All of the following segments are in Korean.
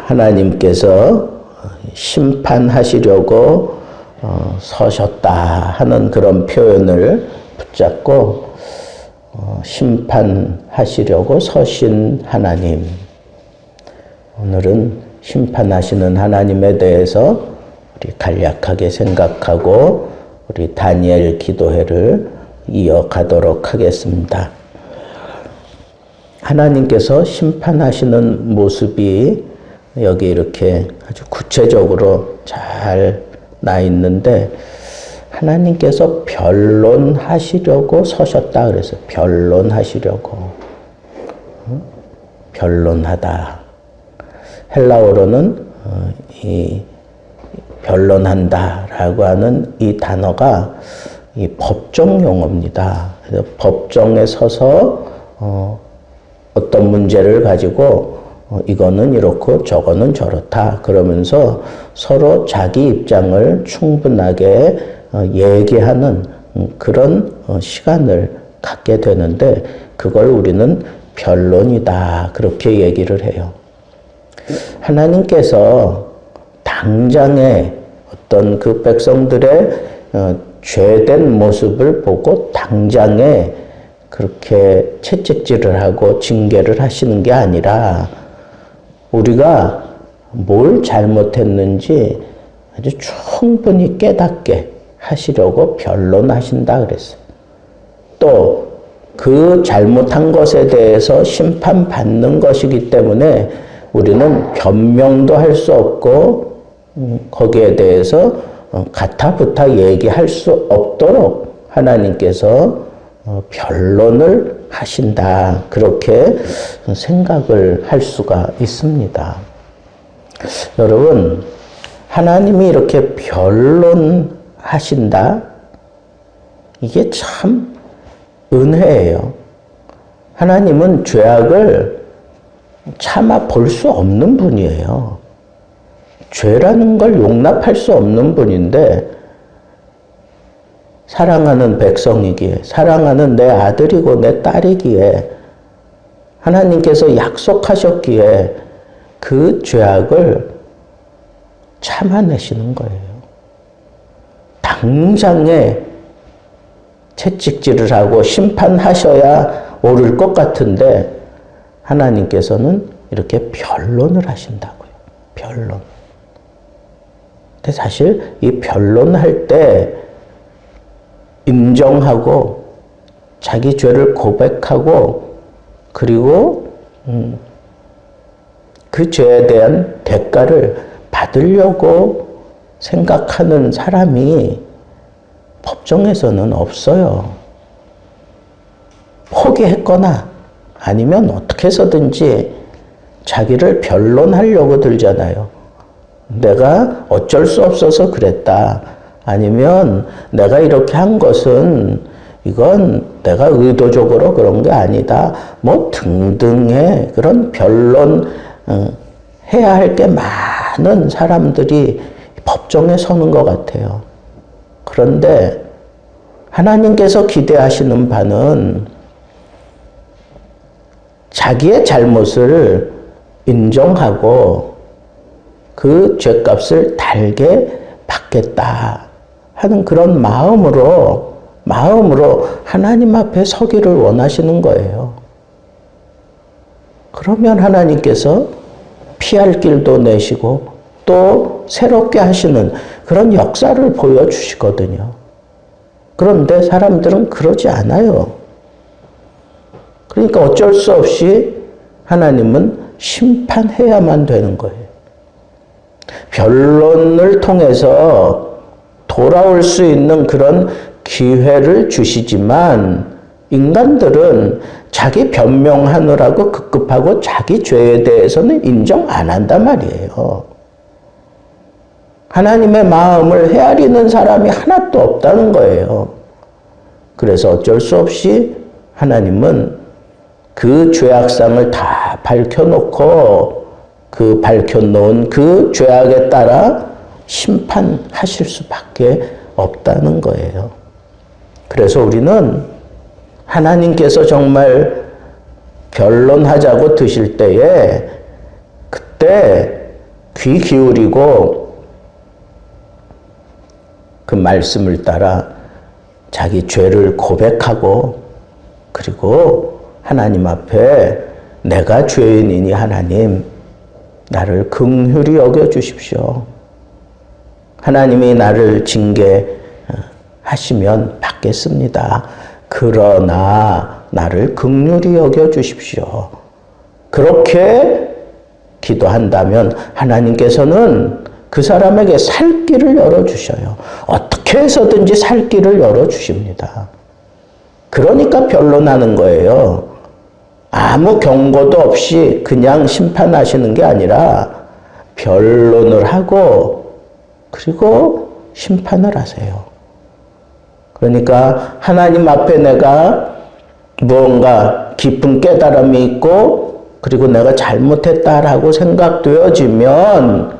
하나님께서 심판하시려고 서셨다 하는 그런 표현을 붙잡고 심판하시려고 서신 하나님. 오늘은 심판하시는 하나님에 대해서 우리 간략하게 생각하고 우리 다니엘 기도회를 이어가도록 하겠습니다. 하나님께서 심판하시는 모습이 여기 이렇게 아주 구체적으로 잘 나 있는데, 하나님께서 변론하시려고 서셨다 그래서 변론하시려고. 변론하다. 헬라어로는 이 변론한다라고 하는 이 단어가 이 법정 용어입니다. 그래서 법정에 서서 어떤 문제를 가지고 이거는 이렇고 저거는 저렇다 그러면서 서로 자기 입장을 충분하게 얘기하는 그런 시간을 갖게 되는데, 그걸 우리는 변론이다 그렇게 얘기를 해요. 하나님께서 당장에 어떤 그 백성들의 죄된 모습을 보고 당장에 그렇게 채찍질을 하고 징계를 하시는 게 아니라 우리가 뭘 잘못했는지 아주 충분히 깨닫게 하시려고 변론하신다 그랬어요. 또 그 잘못한 것에 대해서 심판받는 것이기 때문에 우리는 변명도 할 수 없고 거기에 대해서 가타부타 얘기할 수 없도록 하나님께서 변론을 하신다 그렇게 생각을 할 수가 있습니다. 여러분, 하나님이 이렇게 변론하신다? 이게 참 은혜예요. 하나님은 죄악을 참아 볼 수 없는 분이에요. 죄라는 걸 용납할 수 없는 분인데, 사랑하는 백성이기에, 사랑하는 내 아들이고 내 딸이기에, 하나님께서 약속하셨기에 그 죄악을 참아내시는 거예요. 당장에 채찍질을 하고 심판하셔야 옳을 것 같은데 하나님께서는 이렇게 변론을 하신다고요. 변론. 근데 사실 이 변론할 때 인정하고 자기 죄를 고백하고 그리고 그 죄에 대한 대가를 받으려고 생각하는 사람이 법정에서는 없어요. 포기했거나 아니면 어떻게 해서든지 자기를 변론하려고 들잖아요. 내가 어쩔 수 없어서 그랬다. 아니면 내가 이렇게 한 것은 이건 내가 의도적으로 그런 게 아니다. 뭐 등등의 그런 변론 해야 할 게 많은 사람들이 법정에 서는 것 같아요. 그런데 하나님께서 기대하시는 바는 자기의 잘못을 인정하고 그 죄값을 달게 받겠다 하는 그런 마음으로 하나님 앞에 서기를 원하시는 거예요. 그러면 하나님께서 피할 길도 내시고 또 새롭게 하시는 그런 역사를 보여주시거든요. 그런데 사람들은 그러지 않아요. 그러니까 어쩔 수 없이 하나님은 심판해야만 되는 거예요. 변론을 통해서 돌아올 수 있는 그런 기회를 주시지만 인간들은 자기 변명하느라고 급급하고 자기 죄에 대해서는 인정 안 한단 말이에요. 하나님의 마음을 헤아리는 사람이 하나도 없다는 거예요. 그래서 어쩔 수 없이 하나님은 그 죄악상을 다 밝혀놓고 그 밝혀놓은 그 죄악에 따라 심판하실 수밖에 없다는 거예요. 그래서 우리는 하나님께서 정말 변론하자고 드실 때에 그때 귀 기울이고 그 말씀을 따라 자기 죄를 고백하고 그리고 하나님 앞에 내가 죄인이니 하나님 나를 긍휼히 여겨 주십시오. 하나님이 나를 징계하시면 받겠습니다. 그러나 나를 긍휼히 여겨 주십시오. 그렇게 기도한다면 하나님께서는 그 사람에게 살 길을 열어주셔요. 어떻게 해서든지 살 길을 열어주십니다. 그러니까 변론하는 거예요. 아무 경고도 없이 그냥 심판하시는 게 아니라 변론을 하고 그리고 심판을 하세요. 그러니까 하나님 앞에 내가 무언가 깊은 깨달음이 있고 그리고 내가 잘못했다라고 생각되어지면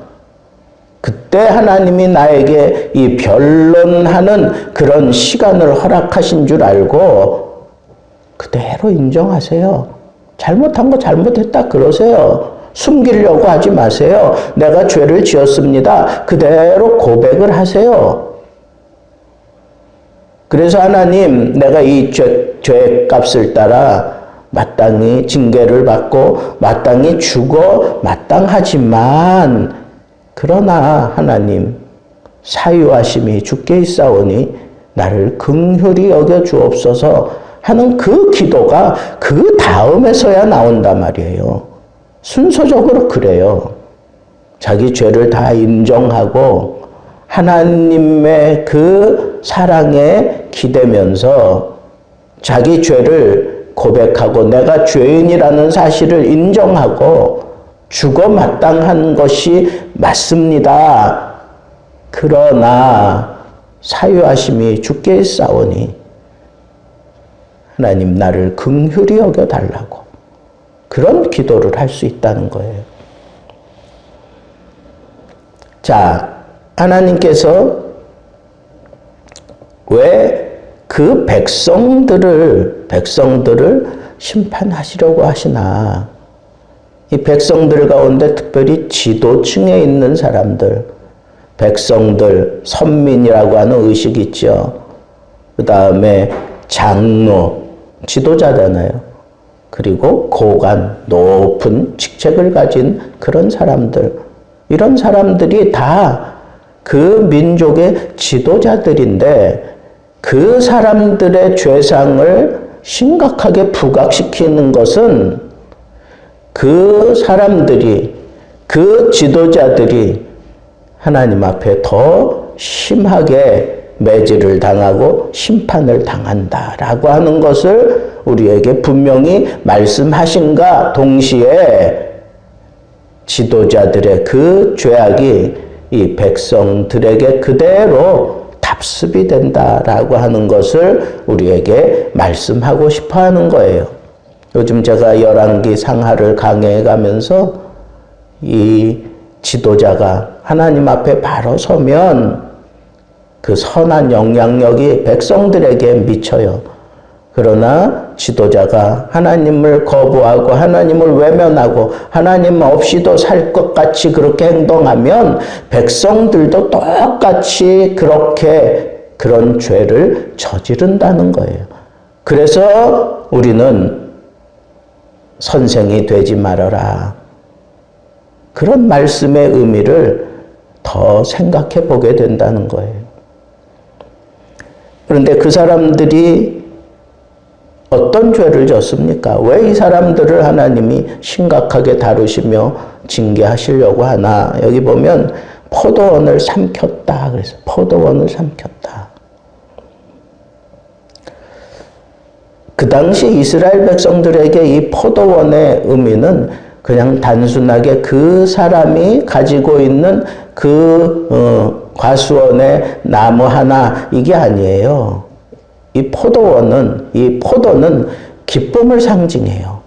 그때 하나님이 나에게 이 변론하는 그런 시간을 허락하신 줄 알고 그대로 인정하세요. 잘못한 거 잘못했다 그러세요. 숨기려고 하지 마세요. 내가 죄를 지었습니다. 그대로 고백을 하세요. 그래서 하나님 내가 이 죄값을 따라 마땅히 징계를 받고 마땅히 죽어 마땅하지만 그러나 하나님 사유하심이 주께 있사오니 나를 긍휼히 여겨 주옵소서 하는 그 기도가 그 다음에서야 나온단 말이에요. 순서적으로 그래요. 자기 죄를 다 인정하고 하나님의 그 사랑에 기대면서 자기 죄를 고백하고 내가 죄인이라는 사실을 인정하고 죽어 마땅한 것이 맞습니다. 그러나 사유하심이 주께 있사오니 하나님 나를 긍휼히 여겨달라고 그런 기도를 할 수 있다는 거예요. 자, 하나님께서 왜 그 백성들을 심판하시려고 하시나? 이 백성들 가운데 특별히 지도층에 있는 사람들, 백성들, 선민이라고 하는 의식이 있죠. 그 다음에 장로, 지도자잖아요. 그리고 고관, 높은 직책을 가진 그런 사람들, 이런 사람들이 다 그 민족의 지도자들인데 그 사람들의 죄상을 심각하게 부각시키는 것은 그 사람들이, 그 지도자들이 하나님 앞에 더 심하게 매질을 당하고 심판을 당한다라고 하는 것을 우리에게 분명히 말씀하신가 동시에 지도자들의 그 죄악이 이 백성들에게 그대로 답습이 된다라고 하는 것을 우리에게 말씀하고 싶어 하는 거예요. 요즘 제가 열왕기 상하를 강해해 가면서 이 지도자가 하나님 앞에 바로 서면 그 선한 영향력이 백성들에게 미쳐요. 그러나 지도자가 하나님을 거부하고 하나님을 외면하고 하나님 없이도 살 것 같이 그렇게 행동하면 백성들도 똑같이 그렇게 그런 죄를 저지른다는 거예요. 그래서 우리는 선생이 되지 말아라. 그런 말씀의 의미를 더 생각해 보게 된다는 거예요. 그런데 그 사람들이 어떤 죄를 졌습니까? 왜 이 사람들을 하나님이 심각하게 다루시며 징계하시려고 하나? 여기 보면 포도원을 삼켰다. 그래서 포도원을 삼켰다. 그 당시 이스라엘 백성들에게 이 포도원의 의미는 그냥 단순하게 그 사람이 가지고 있는 그 과수원의 나무 하나 이게 아니에요. 이 포도는 기쁨을 상징해요.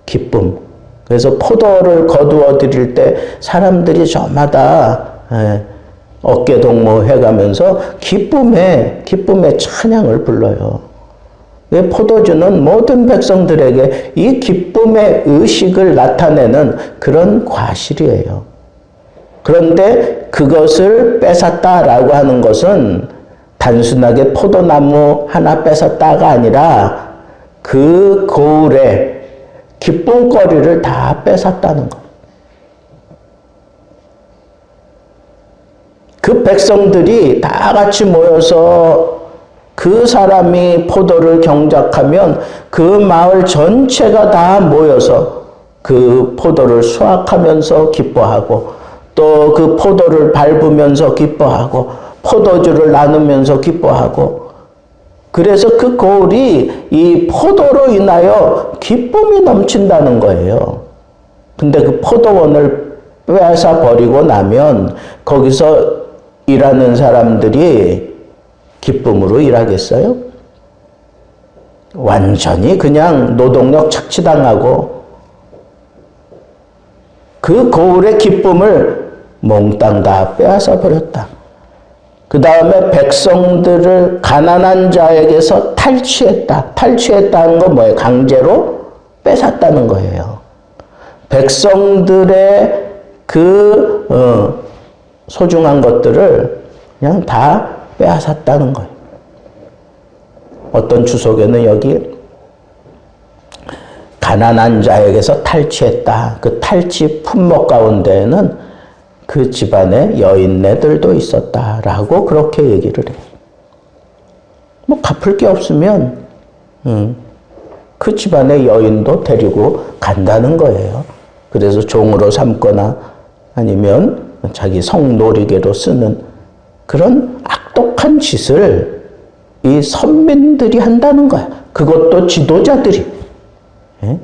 기쁨. 그래서 포도를 거두어 드릴 때 사람들이 저마다 어깨 동무해가면서 기쁨의 찬양을 불러요. 포도주는 모든 백성들에게 이 기쁨의 의식을 나타내는 그런 과실이에요. 그런데 그것을 뺏었다라고 하는 것은 단순하게 포도나무 하나 뺏었다가 아니라 그 고을에 기쁨거리를 다 뺏었다는 것. 그 백성들이 다 같이 모여서 그 사람이 포도를 경작하면 그 마을 전체가 다 모여서 그 포도를 수확하면서 기뻐하고 또 그 포도를 밟으면서 기뻐하고 포도주를 나누면서 기뻐하고 그래서 그 고을이 이 포도로 인하여 기쁨이 넘친다는 거예요. 근데 그 포도원을 빼앗아 버리고 나면 거기서 일하는 사람들이 기쁨으로 일하겠어요? 완전히 그냥 노동력 착취당하고 그 고을의 기쁨을 몽땅 다 빼앗아 버렸다. 그 다음에 백성들을 가난한 자에게서 탈취했다. 탈취했다는 건 뭐예요? 강제로 뺏었다는 거예요. 백성들의 그 소중한 것들을 그냥 다 빼앗았다는 거예요. 어떤 주석에는 여기 가난한 자에게서 탈취했다. 그 탈취 품목 가운데에는 그 집안에 여인네들도 있었다라고 그렇게 얘기를 해요. 뭐 갚을 게 없으면 그 집안의 여인도 데리고 간다는 거예요. 그래서 종으로 삼거나 아니면 자기 성놀이개로 쓰는 그런 악독한 짓을 이 선민들이 한다는 거야. 그것도 지도자들이. 예?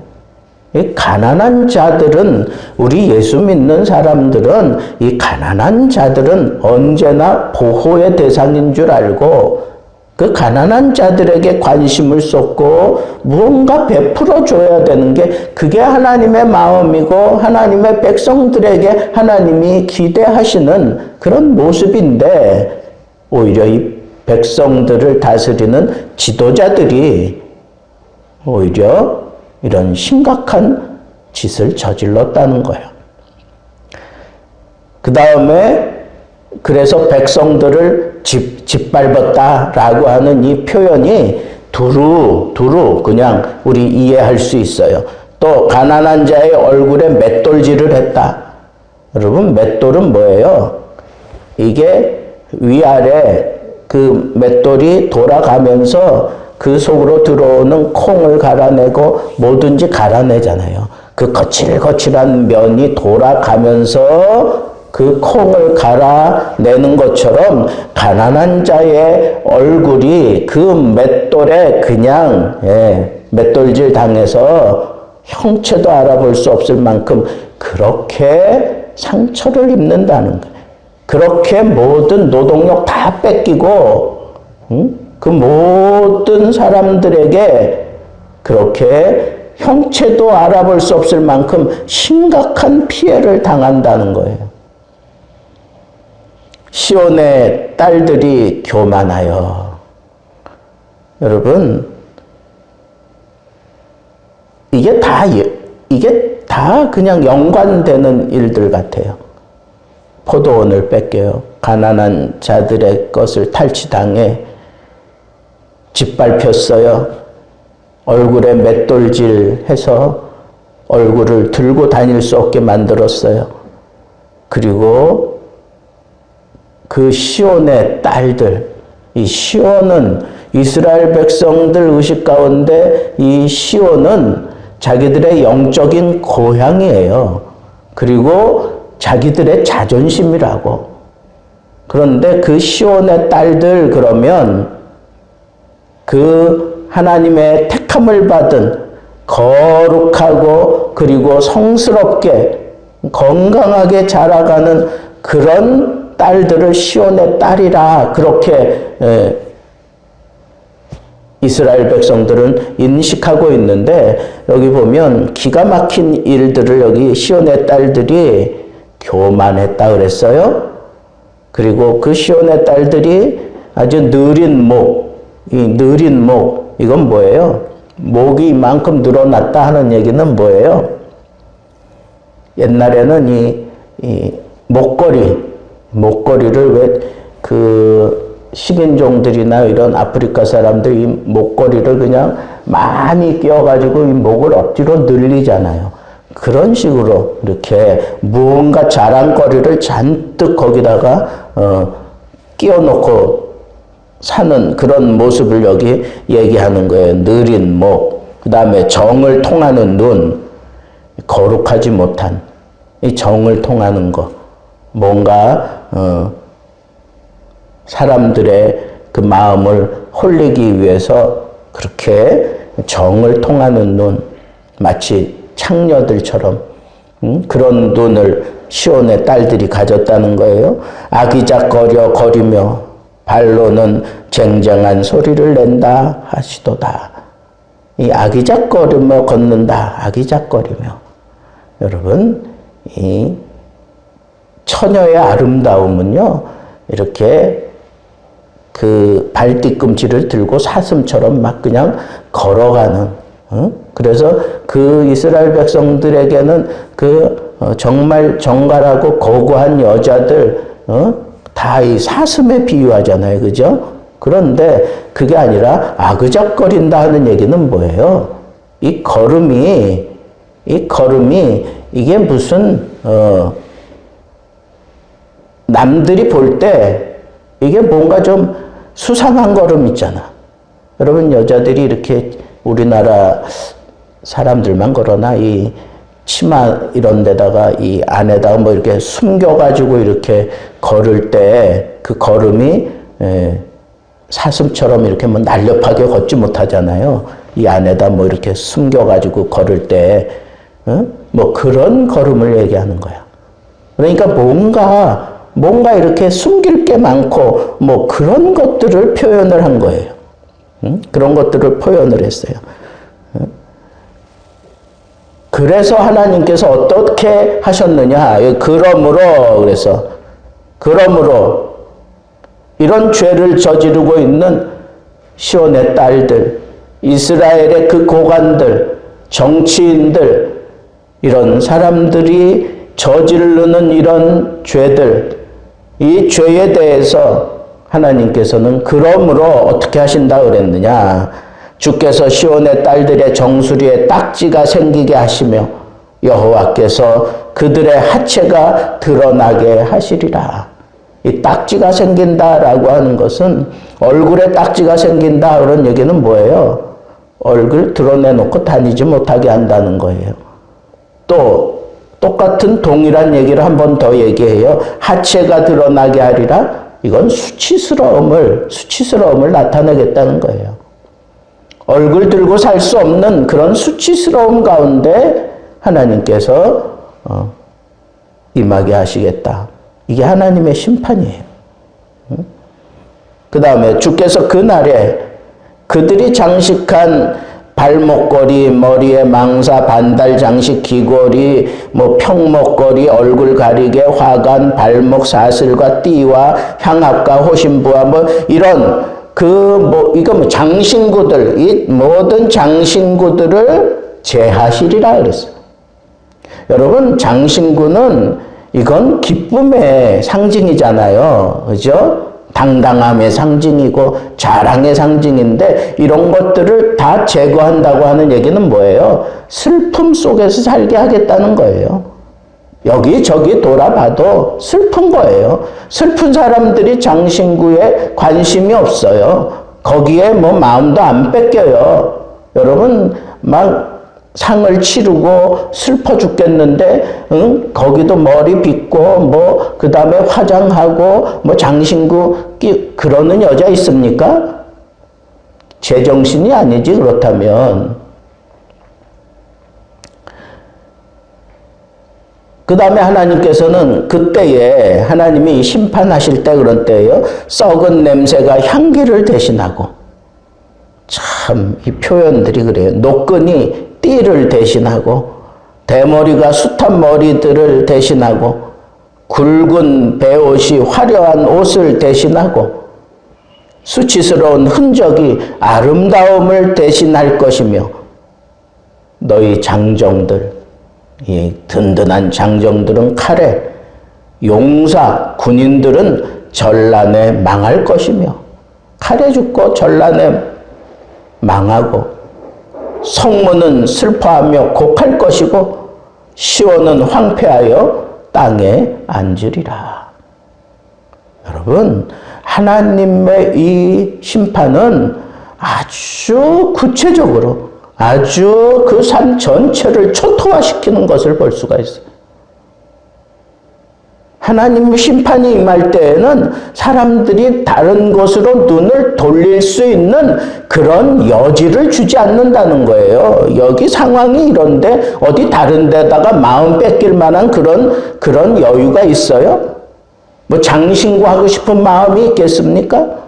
이 가난한 자들은, 우리 예수 믿는 사람들은 이 가난한 자들은 언제나 보호의 대상인 줄 알고 그 가난한 자들에게 관심을 쏟고 무언가 베풀어 줘야 되는 게 그게 하나님의 마음이고 하나님의 백성들에게 하나님이 기대하시는 그런 모습인데 오히려 이 백성들을 다스리는 지도자들이 오히려 이런 심각한 짓을 저질렀다는 거예요. 그 다음에 그래서 백성들을 짓밟았다라고 하는 이 표현이 두루 그냥 우리 이해할 수 있어요. 또 가난한 자의 얼굴에 맷돌질을 했다. 여러분 맷돌은 뭐예요? 이게 위아래 그 맷돌이 돌아가면서 그 속으로 들어오는 콩을 갈아내고 뭐든지 갈아내잖아요. 그 거칠거칠한 면이 돌아가면서 그 콩을 갈아내는 것처럼 가난한 자의 얼굴이 그 맷돌에 그냥 맷돌질 당해서 형체도 알아볼 수 없을 만큼 그렇게 상처를 입는다는 거예요. 그렇게 모든 노동력 다 뺏기고 그 모든 사람들에게 그렇게 형체도 알아볼 수 없을 만큼 심각한 피해를 당한다는 거예요. 시온의 딸들이 교만하여. 여러분, 이게 다 그냥 연관되는 일들 같아요. 포도원을 뺏겨요. 가난한 자들의 것을 탈취당해 짓밟혔어요. 얼굴에 맷돌질 해서 얼굴을 들고 다닐 수 없게 만들었어요. 그리고 그 시온의 딸들, 이 시온은 이스라엘 백성들 의식 가운데 이 시온은 자기들의 영적인 고향이에요. 그리고 자기들의 자존심이라고. 그런데 그 시온의 딸들 그러면 그 하나님의 택함을 받은 거룩하고 그리고 성스럽게 건강하게 자라가는 그런 딸들을 시온의 딸이라 그렇게 이스라엘 백성들은 인식하고 있는데 여기 보면 기가 막힌 일들을 여기 시온의 딸들이 교만했다 그랬어요. 그리고 그 시온의 딸들이 아주 느린 목, 이 느린 목, 이건 뭐예요? 목이 이만큼 늘어났다 하는 얘기는 뭐예요? 옛날에는 이 목걸이를 왜 그 식인종들이나 이런 아프리카 사람들이 목걸이를 그냥 많이 끼워가지고 이 목을 억지로 늘리잖아요. 그런 식으로 이렇게 무언가 자랑거리를 잔뜩 거기다가 끼워놓고 사는 그런 모습을 여기 얘기하는 거예요. 느린 목, 그 다음에 정을 통하는 눈, 거룩하지 못한 이 정을 통하는 거, 뭔가 사람들의 그 마음을 홀리기 위해서 그렇게 정을 통하는 눈, 마치 창녀들처럼 그런 눈을 시온의 딸들이 가졌다는 거예요. 아기작거려 거리며 발로는 쟁쟁한 소리를 낸다 하시도다. 이 아기작거리며 걷는다. 아기작거리며. 여러분, 이 처녀의 아름다움은요, 이렇게 그 발뒤꿈치를 들고 사슴처럼 막 그냥 걸어가는, 그래서 그 이스라엘 백성들에게는 그 정말 정갈하고 고고한 여자들, 다 이 사슴에 비유하잖아요. 그죠? 그런데 그게 아니라 아그작거린다 하는 얘기는 뭐예요? 이 걸음이 이게 무슨, 남들이 볼 때 이게 뭔가 좀 수상한 걸음 있잖아. 여러분, 여자들이 이렇게 우리나라 사람들만 그러나 이 치마 이런 데다가 이 안에다가 뭐 이렇게 숨겨가지고 이렇게 걸을 때 그 걸음이 사슴처럼 이렇게 뭐 날렵하게 걷지 못하잖아요. 이 안에다 뭐 이렇게 숨겨가지고 걸을 때, 뭐 그런 걸음을 얘기하는 거야. 그러니까 뭔가 이렇게 숨길 게 많고 뭐 그런 것들을 표현을 한 거예요. 그런 것들을 표현을 했어요. 그래서 하나님께서 어떻게 하셨느냐? 그러므로 이런 죄를 저지르고 있는 시온의 딸들, 이스라엘의 그 고관들, 정치인들, 이런 사람들이 저지르는 이런 죄들, 이 죄에 대해서 하나님께서는 그러므로 어떻게 하신다 그랬느냐? 주께서 시온의 딸들의 정수리에 딱지가 생기게 하시며 여호와께서 그들의 하체가 드러나게 하시리라. 이 딱지가 생긴다라고 하는 것은 얼굴에 딱지가 생긴다 그런 얘기는 뭐예요? 얼굴 드러내놓고 다니지 못하게 한다는 거예요. 또 똑같은 동일한 얘기를 한 번 더 얘기해요. 하체가 드러나게 하리라. 이건 수치스러움을 나타내겠다는 거예요. 얼굴 들고 살 수 없는 그런 수치스러움 가운데 하나님께서 임하게 하시겠다. 이게 하나님의 심판이에요. 그 다음에 주께서 그날에 그들이 장식한 발목걸이, 머리에 망사, 반달 장식, 귀걸이, 뭐 평목걸이, 얼굴 가리개, 화관, 발목 사슬과 띠와 향압과 호심부와 뭐 이런 이거 뭐 장신구들, 이 모든 장신구들을 제하시리라 그랬어요. 여러분, 장신구는 이건 기쁨의 상징이잖아요. 그죠? 당당함의 상징이고 자랑의 상징인데 이런 것들을 다 제거한다고 하는 얘기는 뭐예요? 슬픔 속에서 살게 하겠다는 거예요. 여기저기 돌아봐도 슬픈 거예요. 슬픈 사람들이 장신구에 관심이 없어요. 거기에 뭐 마음도 안 뺏겨요. 여러분, 막 상을 치르고 슬퍼 죽겠는데, 거기도 머리 빗고, 뭐, 그 다음에 화장하고, 뭐, 장신구 그러는 여자 있습니까? 제정신이 아니지, 그렇다면. 그 다음에 하나님께서는 그때에, 하나님이 심판하실 때 그런 때에요, 썩은 냄새가 향기를 대신하고, 참, 이 표현들이 그래요. 노끈이 띠를 대신하고 대머리가 숱한 머리들을 대신하고 굵은 베옷이 화려한 옷을 대신하고 수치스러운 흔적이 아름다움을 대신할 것이며 너희 장정들, 이 든든한 장정들은 칼에 용사, 군인들은 전란에 망할 것이며 칼에 죽고 전란에 망하고 성문은 슬퍼하며 곡할 것이고 시온은 황폐하여 땅에 앉으리라. 여러분, 하나님의 이 심판은 아주 구체적으로 아주 그 삶 전체를 초토화시키는 것을 볼 수가 있어요. 하나님의 심판이 임할 때에는 사람들이 다른 곳으로 눈을 돌릴 수 있는 그런 여지를 주지 않는다는 거예요. 여기 상황이 이런데 어디 다른 데다가 마음 뺏길 만한 그런 여유가 있어요? 뭐 장신구하고 싶은 마음이 있겠습니까?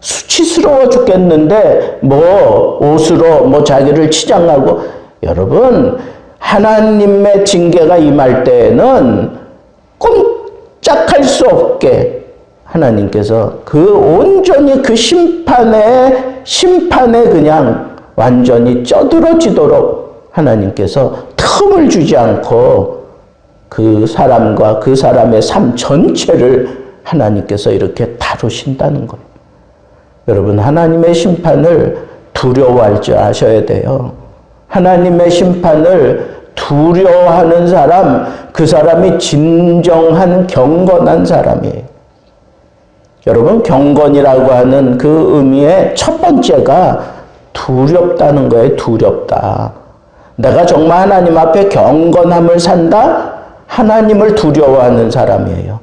수치스러워 죽겠는데 뭐 옷으로 뭐 자기를 치장하고. 여러분, 하나님의 징계가 임할 때에는 꼼짝할 수 없게 하나님께서 그 온전히 그 심판에 그냥 완전히 쩌들어지도록 하나님께서 틈을 주지 않고 그 사람과 그 사람의 삶 전체를 하나님께서 이렇게 다루신다는 거예요. 여러분, 하나님의 심판을 두려워할 줄 아셔야 돼요. 하나님의 심판을 두려워하는 사람, 그 사람이 진정한 경건한 사람이에요. 여러분, 경건이라고 하는 그 의미의 첫 번째가 두렵다는 거예요. 두렵다. 내가 정말 하나님 앞에 경건함을 산다? 하나님을 두려워하는 사람이에요.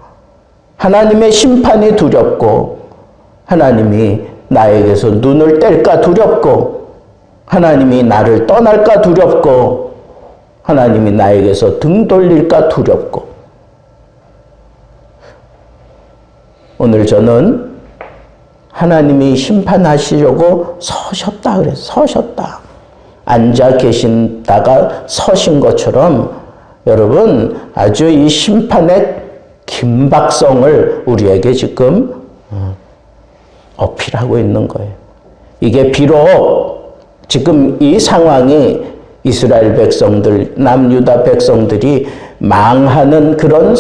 하나님의 심판이 두렵고 하나님이 나에게서 눈을 뗄까 두렵고 하나님이 나를 떠날까 두렵고 하나님이 나에게서 등 돌릴까 두렵고. 오늘 저는 하나님이 심판하시려고 서셨다 그래서 서셨다. 앉아 계신다가 서신 것처럼 여러분 아주 이 심판의 긴박성을 우리에게 지금 어필하고 있는 거예요. 이게 비록 지금 이 상황이 이스라엘 백성들, 남유다 백성들이 망하는 그런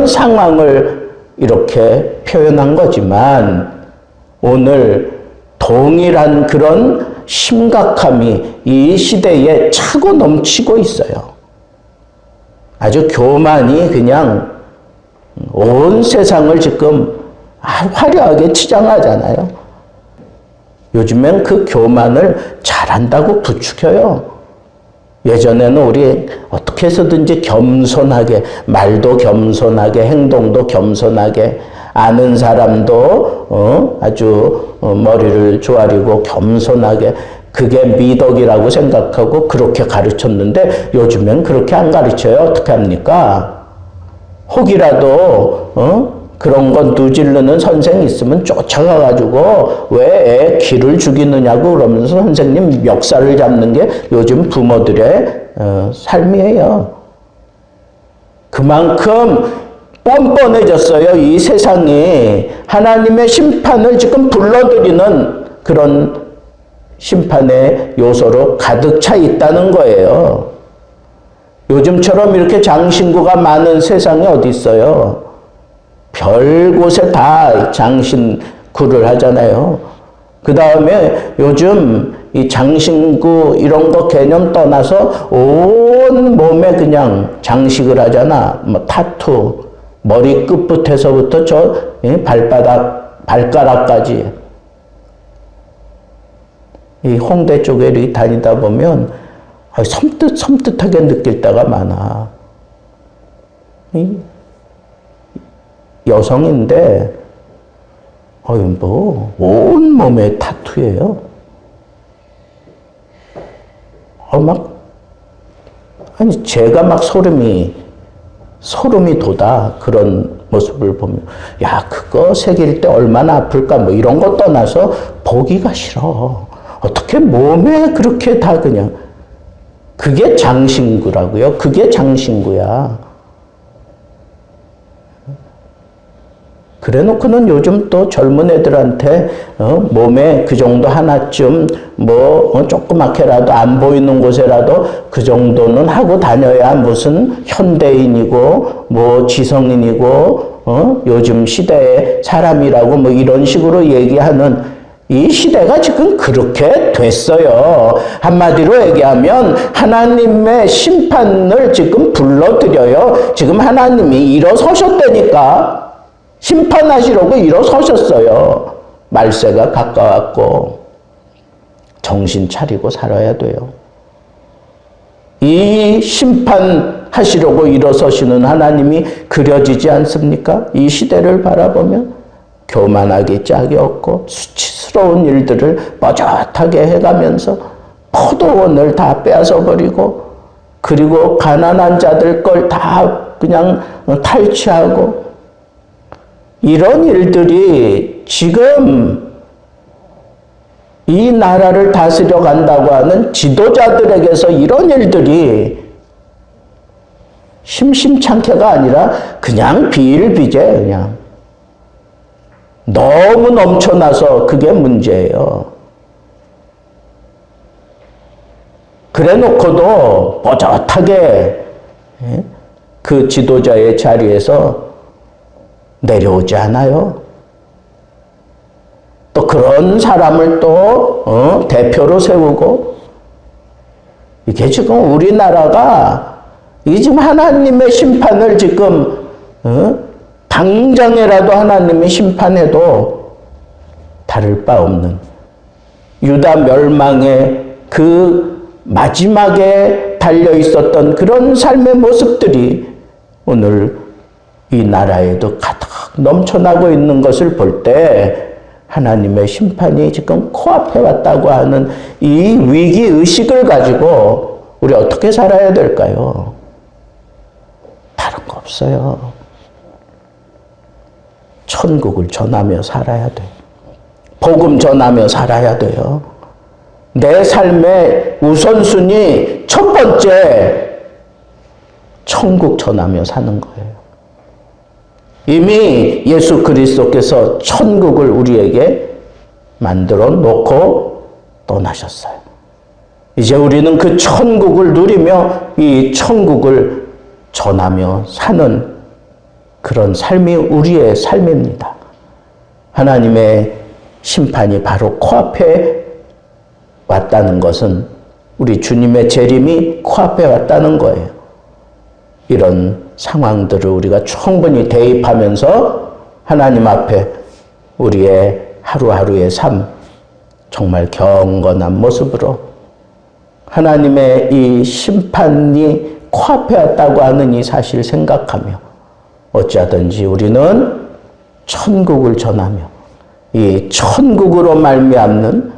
상황을 이렇게 표현한 거지만 오늘 동일한 그런 심각함이 이 시대에 차고 넘치고 있어요. 아주 교만이 그냥 온 세상을 지금 화려하게 치장하잖아요. 요즘엔 그 교만을 잘한다고 부추겨요. 예전에는 우리 어떻게 해서든지 겸손하게, 말도 겸손하게, 행동도 겸손하게, 아는 사람도 아주 머리를 조아리고 겸손하게, 그게 미덕이라고 생각하고 그렇게 가르쳤는데 요즘엔 그렇게 안 가르쳐요. 어떻게 합니까? 혹이라도 그런 건 누질르는 선생이 있으면 쫓아가가지고 왜 애 기를 죽이느냐고 그러면서 선생님 멱살을 잡는 게 요즘 부모들의 삶이에요. 그만큼 뻔뻔해졌어요. 이 세상이 하나님의 심판을 지금 불러들이는 그런 심판의 요소로 가득 차 있다는 거예요. 요즘처럼 이렇게 장신구가 많은 세상이 어디 있어요? 별 곳에 다 장신구를 하잖아요. 그 다음에 요즘 이 장신구 이런 거 개념 떠나서 온 몸에 그냥 장식을 하잖아. 뭐 타투, 머리 끝부터서부터 저 발가락까지. 이 홍대 쪽에 이렇게 다니다 보면 섬뜩하게 느낄 때가 많아. 여성인데 뭐 온몸에 타투예요. 제가 막 소름이 돋아. 그런 모습을 보면 야, 그거 새길 때 얼마나 아플까 뭐 이런 거 떠나서 보기가 싫어. 어떻게 몸에 그렇게 다 그냥. 그게 장신구라고요. 그게 장신구야. 그래 놓고는 요즘 또 젊은 애들한테 몸에 그 정도 하나쯤 조그맣게라도 안 보이는 곳에라도 그 정도는 하고 다녀야 무슨 현대인이고 지성인이고 요즘 시대의 사람이라고 이런 식으로 얘기하는 이 시대가 지금 그렇게 됐어요. 한마디로 얘기하면 하나님의 심판을 지금 불러들여요. 지금 하나님이 일어서셨다니까. 심판하시려고 일어서셨어요. 말세가 가까웠고 정신 차리고 살아야 돼요. 이 심판하시려고 일어서시는 하나님이 그려지지 않습니까? 이 시대를 바라보면 교만하기 짝이 없고 수치스러운 일들을 뻣뻣하게 해가면서 포도원을 다 빼앗아버리고 그리고 가난한 자들 걸 다 그냥 탈취하고 이런 일들이 지금 이 나라를 다스려 간다고 하는 지도자들에게서 이런 일들이 심심찮게가 아니라 그냥 비일비재 그냥 너무 넘쳐나서 그게 문제예요. 그래 놓고도 뻣뻣하게 그 지도자의 자리에서 내려오지 않아요. 또 그런 사람을 또 대표로 세우고 이게 지금 우리나라가 이게 지금 하나님의 심판을 지금 당장이라도 하나님이 심판해도 다를 바 없는 유다 멸망의 그 마지막에 달려 있었던 그런 삶의 모습들이 오늘 이 나라에도 가득 넘쳐나고 있는 것을 볼 때 하나님의 심판이 지금 코앞에 왔다고 하는 이 위기의식을 가지고 우리 어떻게 살아야 될까요? 다른 거 없어요. 천국을 전하며 살아야 돼요. 복음 전하며 살아야 돼요. 내 삶의 우선순위 첫 번째 천국 전하며 사는 거예요. 이미 예수 그리스도께서 천국을 우리에게 만들어 놓고 떠나셨어요. 이제 우리는 그 천국을 누리며 이 천국을 전하며 사는 그런 삶이 우리의 삶입니다. 하나님의 심판이 바로 코앞에 왔다는 것은 우리 주님의 재림이 코앞에 왔다는 거예요. 이런 상황들을 우리가 충분히 대입하면서 하나님 앞에 우리의 하루하루의 삶 정말 경건한 모습으로 하나님의 이 심판이 코앞에 왔다고 하는 이 사실을 생각하며 어찌하든지 우리는 천국을 전하며 이 천국으로 말미암는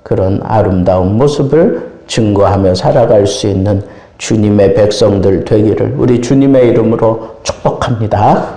그런 아름다운 모습을 증거하며 살아갈 수 있는 주님의 백성들 되기를 우리 주님의 이름으로 축복합니다.